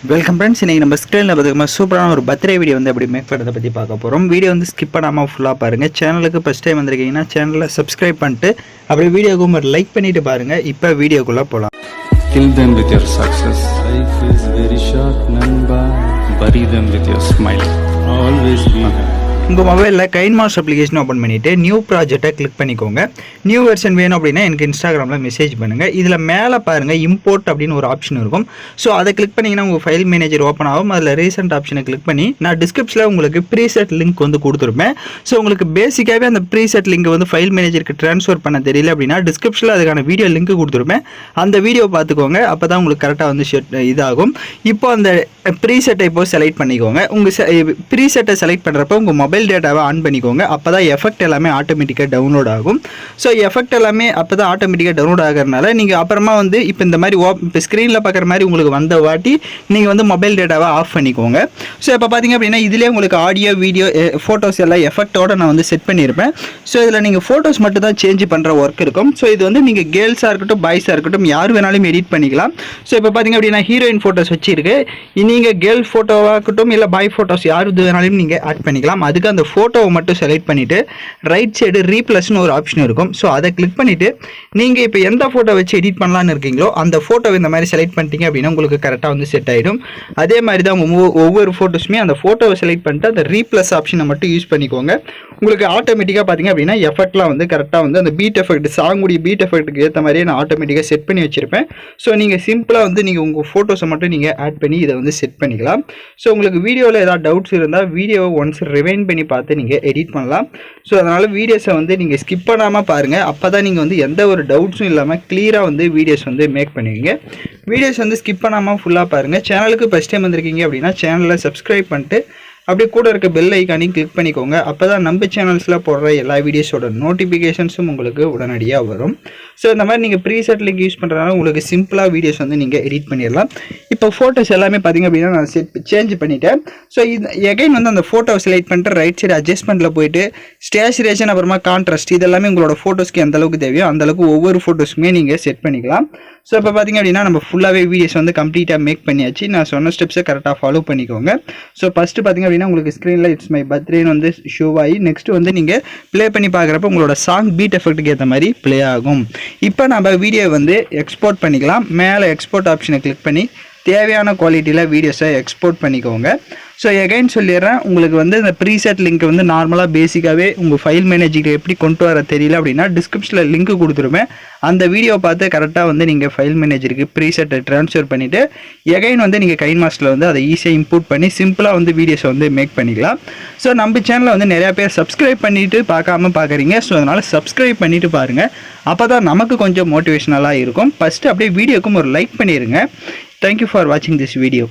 Welcome friends. இன்றைக்கி நம்ம ஸ்க்ரீனில் பார்த்துக்கோமா சூப்பரான ஒரு பர்த்டே வீடியோ வந்து எப்படி மேக் பண்ணுறதை பற்றி பார்க்க போகிறோம். வீடியோ வந்து ஸ்கிப் பண்ணாமல் ஃபுல்லாக பாருங்கள். சேனலுக்கு ஃபஸ்ட் டைம் வந்திருக்கீங்கன்னா சேனலை சப்ஸ்கிரைப் பண்ணிட்டு அப்படியே வீடியோக்கு ஒரு லைக் பண்ணிவிட்டு பாருங்கள். இப்போ வீடியோக்குள்ளே போகலாம். Kill them with your success. Life is very short, Namba. Bury them with your smile. Always be happy. உங்கள் மொபைலில் கைன்மாஸ்டர் அப்ளிகேஷன் ஓப்பன் பண்ணிவிட்டு நியூ ப்ராஜெக்டை கிளிக் பண்ணிக்கோங்க. நியூ வெர்ஷன் வேணும் அப்படின்னா எனக்கு இன்ஸ்டாகிராமில் மெசேஜ் பண்ணுங்கள். இதில் மேலே பாருங்கள் இம்போர்ட் அப்படின்னு ஒரு ஆப்ஷன் இருக்கும். ஸோ அதை கிளிக் பண்ணிங்கன்னா உங்கள் ஃபைல் மேனேஜர் ஓப்பன் ஆகும். அதில் ரீசெண்ட் ஆப்ஷனை கிளிக் பண்ணி நான் டிஸ்கிரிப்ஷனில் உங்களுக்கு ப்ரீசெட் லிங்க் வந்து கொடுத்துருப்பேன். ஸோ உங்களுக்கு பேசிக்காகவே அந்த ப்ரீசெட் லிங்க் வந்து ஃபைல் மேனேஜருக்கு ட்ரான்ஸ்ஃபர் பண்ண தெரியல அப்படின்னா டிஸ்கிரிப்ஷனில் அதுக்கான வீடியோ லிங்க் கொடுத்துருப்பேன். அந்த வீடியோ பார்த்துக்கோங்க. அப்போ தான் உங்களுக்கு கரெக்டாக வந்து இதாகும். இப்போ அந்த ப்ரீசெட்டை இப்போ செலக்ட் பண்ணிக்கோங்க. உங்கள் ப்ரீசெட்டை செலக்ட் பண்ணுறப்போ உங்கள் மொபைல் டேட்டாவை ஆன் பண்ணிக்கோங்க. அப்போ தான் எஃபெக்ட் எல்லாமே ஆட்டோமேட்டிக்காக டவுன்லோட் ஆகும். ஸோ எஃபெக்ட் எல்லாமே அப்போ தான் ஆட்டோமேட்டிக்காக டவுன்லோட் ஆகிறதுனால நீங்கள் அப்புறமா வந்து இப்போ இந்த மாதிரி இப்போ ஸ்க்ரீனில் பார்க்குற மாதிரி உங்களுக்கு வந்த வாட்டி நீங்கள் வந்து மொபைல் டேட்டாவை ஆஃப் பண்ணிக்கோங்க. ஸோ இப்போ பார்த்தீங்க அப்படின்னா இதிலே உங்களுக்கு ஆடியோ வீடியோ ஃபோட்டோஸ் எல்லாம் எஃபெக்டோடு நான் வந்து செட் பண்ணியிருப்பேன். ஸோ இதில் நீங்கள் ஃபோட்டோஸ் மட்டும் தான் சேஞ்ச் பண்ணுற ஒர்க் இருக்கும். ஸோ இது வந்து நீங்கள் கேர்ள்ஸாக இருக்கட்டும் பாய்ஸாக இருக்கட்டும் யார் வேணாலும் எடிட் பண்ணிக்கலாம். ஸோ இப்போ பார்த்தீங்க அப்படின்னா ஹீரோயின் ஃபோட்டோஸ் வச்சுருக்கு. நீங்கள் கேர்ள் ஃபோட்டோவாக இருக்கட்டும் இல்லை பாய் ஃபோட்டோஸ் யார் இது வேணாலும் நீங்கள் ஆட் பண்ணிக்கலாம். அதுக்கு அந்த ஃபோட்டோவை மட்டும் செலக்ட் பண்ணிவிட்டு ரைட் சைடு ரீப்ளஸ்னு ஒரு ஆப்ஷன் இருக்கும். ஸோ அதை கிளிக் பண்ணிவிட்டு நீங்கள் இப்போ எந்த ஃபோட்டோ வச்சு எடிட் பண்ணலான்னு இருக்கீங்களோ அந்த ஃபோட்டோவை இந்த மாதிரி செலக்ட் பண்ணிட்டீங்க அப்படின்னா உங்களுக்கு கரெக்டாக வந்து செட் ஆகிடும். அதே மாதிரி தான் ஒவ்வொரு ஃபோட்டோஸுமே அந்த ஃபோட்டோவை செலக்ட் பண்ணிட்டு அந்த ரீப்ளஸ் ஆப்ஷனை மட்டும் யூஸ் பண்ணிக்கோங்க. உங்களுக்கு ஆட்டோமேட்டிக்காக பார்த்தீங்க அப்படின்னா எஃபெக்ட்லாம் வந்து கரெக்டாக வந்து அந்த பீட் எஃபெக்ட் சாங்குடைய பீட் எஃபெக்ட்டுக்கு ஏற்ற மாதிரியே நான் ஆட்டோமேட்டிக்காக செட் பண்ணி வச்சுருப்பேன். ஸோ நீங்கள் சிம்பிளாக வந்து நீங்கள் உங்கள் ஃபோட்டோஸை மட்டும் நீங்கள் ஆட் பண்ணி இதை வந்து செட் பண்ணிக்கலாம். ஸோ உங்களுக்கு வீடியோவில் ஏதாவது டவுட்ஸ் இருந்தால் வீடியோவை ஒன்ஸ் ரிவைண்ட் பண்ணி பார்த்து நீங்கள் எடிட் பண்ணலாம். ஸோ அதனால் வீடியோஸை வந்து நீங்கள் ஸ்கிப் பண்ணாமல் பாருங்கள். அப்போ தான் நீங்கள் வந்து எந்த ஒரு டவுட்ஸும் இல்லாமல் கிளியராக வந்து வீடியோஸ் வந்து மேக் பண்ணுவீங்க. வீடியோஸ் வந்து ஸ்கிப் பண்ணாமல் ஃபுல்லாக பாருங்கள். சேனலுக்கு ஃபஸ்ட் டைம் வந்திருக்கீங்க அப்படின்னா சேனலை சப்ஸ்கிரைப் பண்ணிட்டு அப்படியே கூட இருக்க பெல் ஐக்கானையும் கிளிக் பண்ணிக்கோங்க. அப்போ தான் நம்ம சேனல்ஸில் போடுற எல்லா வீடியோஸோட நோட்டிஃபிகேஷன்ஸும் உங்களுக்கு உடனடியாக வரும். ஸோ இந்த மாதிரி நீங்கள் ப்ரீசெட் லிங்க் யூஸ் பண்ணுறதுனால உங்களுக்கு சிம்பிளாக வீடியோஸ் வந்து நீங்கள் எடிட் பண்ணிடலாம். இப்போ ஃபோட்டோஸ் எல்லாமே பார்த்திங்க அப்படின்னா நான் சேஞ்ச் பண்ணிவிட்டேன். ஸோ இது எகைன் வந்து அந்த ஃபோட்டோவை செலக்ட் பண்ணிட்டு ரைட் சைடு அட்ஜஸ்ட்மெண்ட்டில் போயிட்டு ஸ்டேச்சுரேஷன் அப்புறமா கான்ட்ராஸ்ட் இதெல்லாமே உங்களோட ஃபோட்டோஸ்க்கு எந்த அளவுக்கு தேவையோ அந்தளவுக்கு ஒவ்வொரு ஃபோட்டோஸுமே நீங்கள் செட் பண்ணிக்கலாம். ஸோ இப்போ பார்த்திங்க அப்படின்னா நம்ம ஃபுல்லாகவே வீடியோஸ் வந்து கம்ப்ளீட்டாக மேக் பண்ணியாச்சு. நான் சொன்ன ஸ்டெப்ஸை கரெக்டாக ஃபாலோ பண்ணிக்கோங்க. ஸோ ஃபஸ்ட்டு பார்த்திங்க அப்படின்னா உங்களுக்கு ஸ்க்ரீனில் இட்ஸ் மை பர்த்டேன்னு வந்து ஷோ ஆகி நெக்ஸ்ட் வந்து நீங்கள் ப்ளே பண்ணி பார்க்குறப்ப உங்களோட சாங் பீட் எஃபெக்ட்டுக்கு ஏற்ற மாதிரி ப்ளே ஆகும். இப்போ நம்ம வீடியோ வந்து எக்ஸ்போர்ட் பண்ணிக்கலாம். மேலே எக்ஸ்போர்ட் ஆப்ஷனை கிளிக் பண்ணி தேவையான குவாலிட்டியில் வீடியோஸை எக்ஸ்போர்ட் பண்ணிக்கோங்க. ஸோ எகைன் சொல்லிடுறேன், உங்களுக்கு வந்து இந்த ப்ரீசெட் லிங்க் வந்து நார்மலாக பேசிக்காகவே உங்கள் ஃபைல் மேனேஜருக்கு எப்படி கொண்டு வர தெரியல அப்படின்னா டிஸ்கிரிப்ஷனில் லிங்க் கொடுத்துருவேன். அந்த வீடியோ பார்த்து கரெக்டாக வந்து நீங்கள் ஃபைல் மேனேஜருக்கு ப்ரீசெட்டை ட்ரான்ஸ்ஃபர் பண்ணிவிட்டு எகைன் வந்து நீங்கள் கைன்மாஸ்டரில் வந்து அதை ஈஸியாக இம்போர்ட் பண்ணி சிம்பிளாக வந்து வீடியோஸை வந்து மேக் பண்ணிக்கலாம். ஸோ நம்ம சேனலில் வந்து நிறையா பேர் சப்ஸ்கிரைப் பண்ணிவிட்டு பார்க்குறீங்க. ஸோ அதனால் சப்ஸ்கிரைப் பண்ணிவிட்டு பாருங்கள். அப்போ தான் நமக்கு கொஞ்சம் மோட்டிவேஷனலாக இருக்கும். ஃபஸ்ட்டு அப்படியே வீடியோக்கும் ஒரு லைக் பண்ணிடுங்க. Thank you for watching this video.